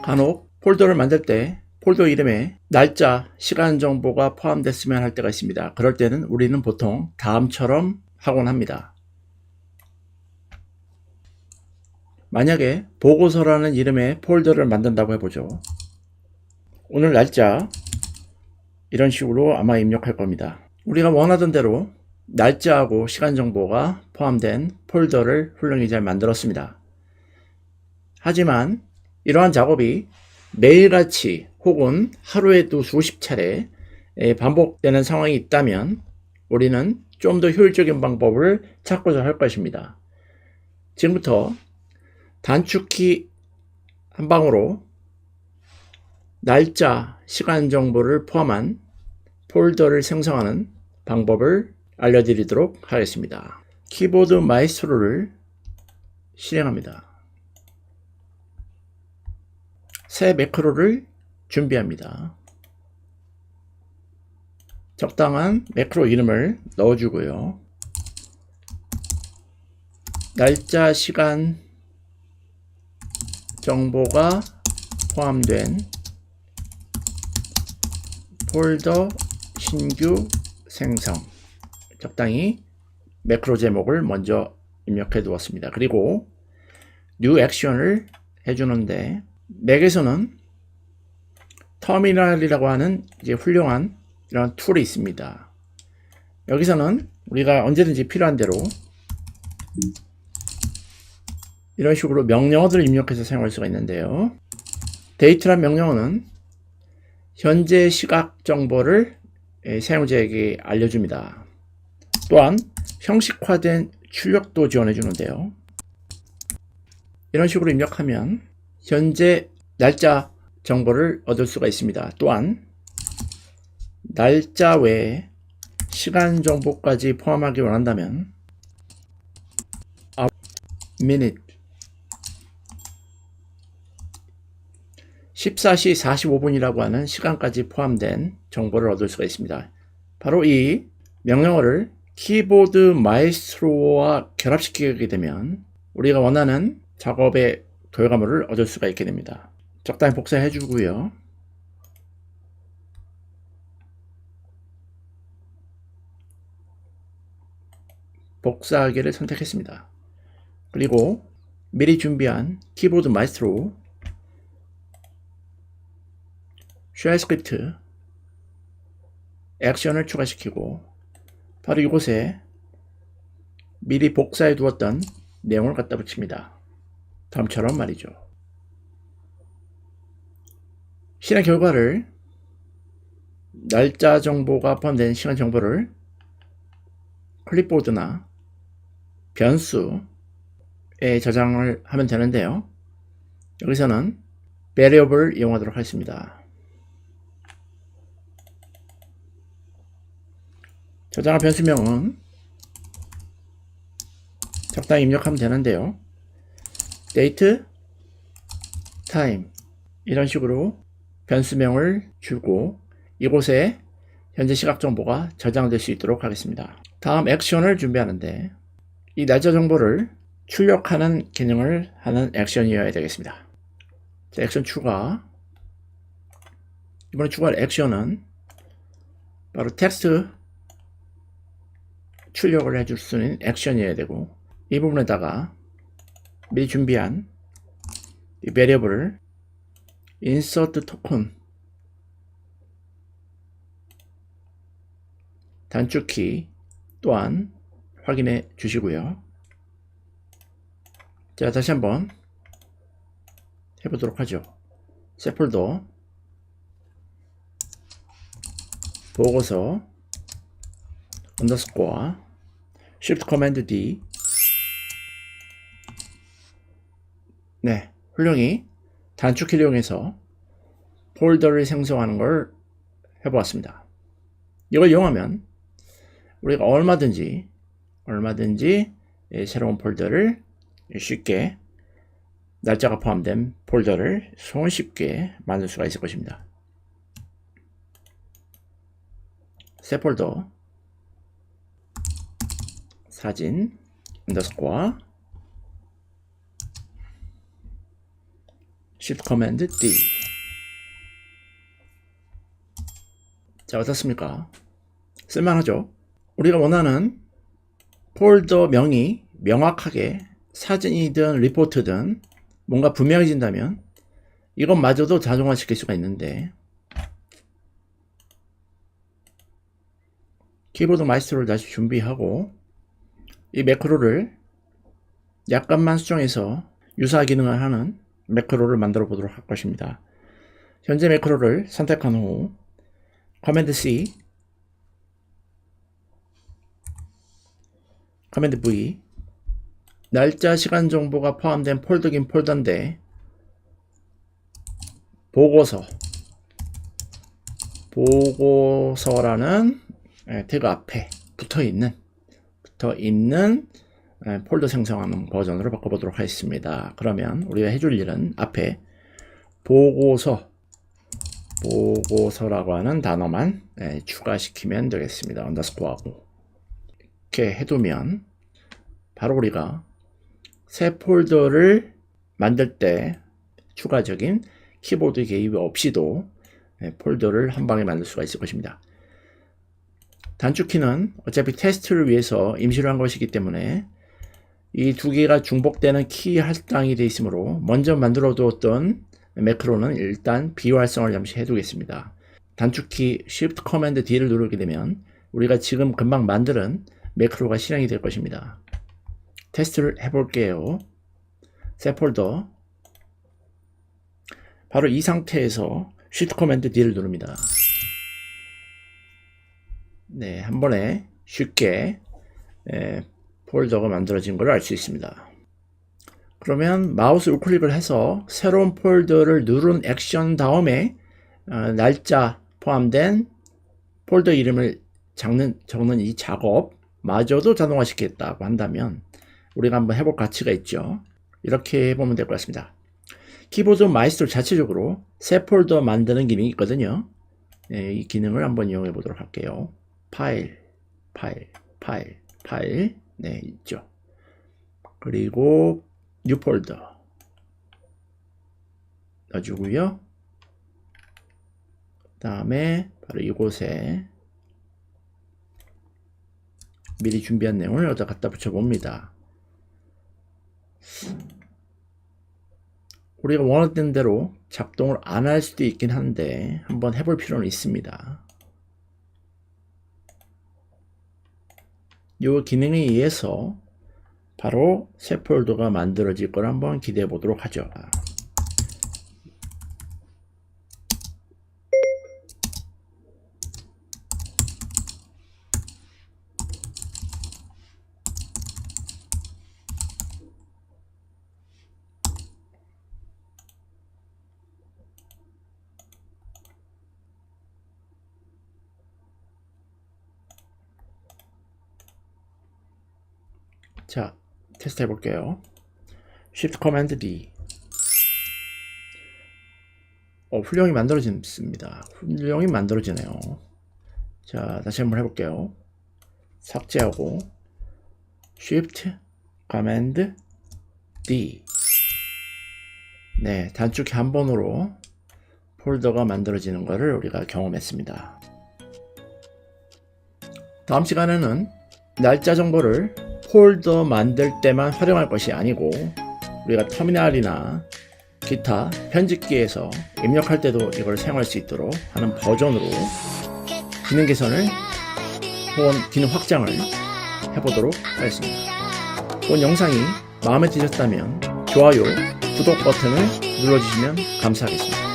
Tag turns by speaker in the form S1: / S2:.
S1: 간혹 폴더를 만들 때 폴더 이름에 날짜, 시간 정보가 포함됐으면 할 때가 있습니다. 그럴 때는 우리는 보통 다음처럼 하곤 합니다. 만약에 보고서라는 이름의 폴더를 만든다고 해보죠. 오늘 날짜 이런 식으로 아마 입력할 겁니다. 우리가 원하던 대로 날짜하고 시간 정보가 포함된 폴더를 훌륭히 잘 만들었습니다. 하지만 이러한 작업이 매일같이 혹은 하루에도 수십 차례 반복되는 상황이 있다면 우리는 좀 더 효율적인 방법을 찾고자 할 것입니다. 지금부터 단축키 한 방으로 날짜, 시간 정보를 포함한 폴더를 생성하는 방법을 알려드리도록 하겠습니다. 키보드 마이스트로를 실행합니다. 새 매크로를 준비합니다. 적당한 매크로 이름을 넣어주고요. 날짜, 시간 정보가 포함된 폴더 신규 생성. 적당히 매크로 제목을 먼저 입력해 두었습니다. 그리고 new action을 해주는데 맥에서는 터미널이라고 하는 이제 훌륭한 이런 툴이 있습니다. 여기서는 우리가 언제든지 필요한 대로 이런 식으로 명령어들을 입력해서 사용할 수가 있는데요. 데이트란 명령어는 현재 시각 정보를 사용자에게 알려줍니다. 또한 형식화된 출력도 지원해 주는데요. 이런 식으로 입력하면 현재 날짜 정보를 얻을 수가 있습니다. 또한 날짜 외에 시간 정보까지 포함하기 원한다면 minute 14시 45분이라고 하는 시간까지 포함된 정보를 얻을 수가 있습니다. 바로 이 명령어를 키보드 마이스트로와 결합시키게 되면 우리가 원하는 작업의 결과물을 얻을 수가 있게 됩니다. 적당히 복사해 주고요. 복사하기를 선택했습니다. 그리고 미리 준비한 키보드 마이스트로 쉘 스크립트 액션을 추가시키고 바로 이곳에 미리 복사해 두었던 내용을 갖다 붙입니다. 다음처럼 말이죠. 실행 결과를 날짜 정보가 포함된 시간 정보를 클립보드나 변수에 저장을 하면 되는데요. 여기서는 variable을 이용하도록 하겠습니다. 저장할 변수명은 적당히 입력하면 되는데요. date, time 이런 식으로 변수명을 주고 이곳에 현재 시각 정보가 저장될 수 있도록 하겠습니다. 다음 액션을 준비하는데 이 날짜 정보를 출력하는 기능을 하는 액션이어야 되겠습니다. 자, 액션 추가. 이번에 추가할 액션은 바로 텍스트 출력을 해줄 수 있는 액션이어야 되고 이 부분에다가 미리 준비한 이 variable을 insert token 단축키 또한 확인해 주시고요. 자, 다시 한번 해보도록 하죠. 새 폴더 보고서 언더스코어 Shift Command D. 네, 훌륭히 단축키를 이용해서 폴더를 생성하는 걸 해보았습니다. 이걸 이용하면 우리가 얼마든지 새로운 폴더를 쉽게 날짜가 포함된 폴더를 손쉽게 만들 수가 있을 것입니다. 새 폴더 사진 언더스코어 Shift Command D. 자, 어떻습니까? 쓸만하죠? 우리가 원하는 폴더 명이 명확하게 사진이든 리포트든 뭔가 분명해진다면 이것마저도 자동화 시킬 수가 있는데, 키보드 마이스터를 다시 준비하고 이 매크로를 약간만 수정해서 유사 기능을 하는 매크로를 만들어 보도록 할 것입니다. 현재 매크로를 선택한 후 커맨드 C, 커맨드 V, 날짜 시간 정보가 포함된 폴더긴 폴더인데 보고서라는 태그 앞에 붙어있는 폴더 생성하는 버전으로 바꿔보도록 하겠습니다. 그러면 우리가 해줄 일은 앞에 보고서라고 하는 단어만 추가시키면 되겠습니다. 언더스코어하고 이렇게 해두면 바로 우리가 새 폴더를 만들 때 추가적인 키보드 개입 없이도 폴더를 한 방에 만들 수가 있을 것입니다. 단축키는 어차피 테스트를 위해서 임시로 한 것이기 때문에 이 두 개가 중복되는 키 할당이 되어 있으므로 먼저 만들어 두었던 매크로는 일단 비활성을 잠시 해두겠습니다. 단축키 Shift Command D를 누르게 되면 우리가 지금 금방 만드는 매크로가 실행이 될 것입니다. 테스트를 해볼게요. 새 폴더, 바로 이 상태에서 Shift Command D를 누릅니다. 네, 한 번에 쉽게 폴더가 만들어진 걸 알 수 있습니다. 그러면 마우스 우클릭을 해서 새로운 폴더를 누른 액션 다음에 날짜 포함된 폴더 이름을 적는 이 작업마저도 자동화 시키겠다고 한다면 우리가 한번 해볼 가치가 있죠. 이렇게 해보면 될 것 같습니다. 키보드 마이스터 자체적으로 새 폴더 만드는 기능이 있거든요. 이 기능을 한번 이용해 보도록 할게요. 파일, 네, 있죠. 그리고 뉴 폴더 넣어주고요. 그 다음에 바로 이곳에 미리 준비한 내용을 여기다 갖다 붙여봅니다. 우리가 원하던 대로 작동을 안 할 수도 있긴 한데 한번 해볼 필요는 있습니다. 이 기능에 의해서 바로 새 폴더가 만들어질 걸 한번 기대해 보도록 하죠. 자, 테스트 해볼게요. Shift Command D. 훌륭히 만들어집니다. 훌륭히 만들어지네요. 자, 다시 한번 해볼게요. 삭제하고 Shift Command D. 네, 단축키 한 번으로 폴더가 만들어지는 것을 우리가 경험했습니다. 다음 시간에는 날짜 정보를 폴더 만들 때만 활용할 것이 아니고 우리가 터미널이나 기타 편집기에서 입력할 때도 이걸 사용할 수 있도록 하는 버전으로 기능 개선을 혹은 기능 확장을 해보도록 하겠습니다. 본 영상이 마음에 드셨다면 좋아요, 구독 버튼을 눌러주시면 감사하겠습니다.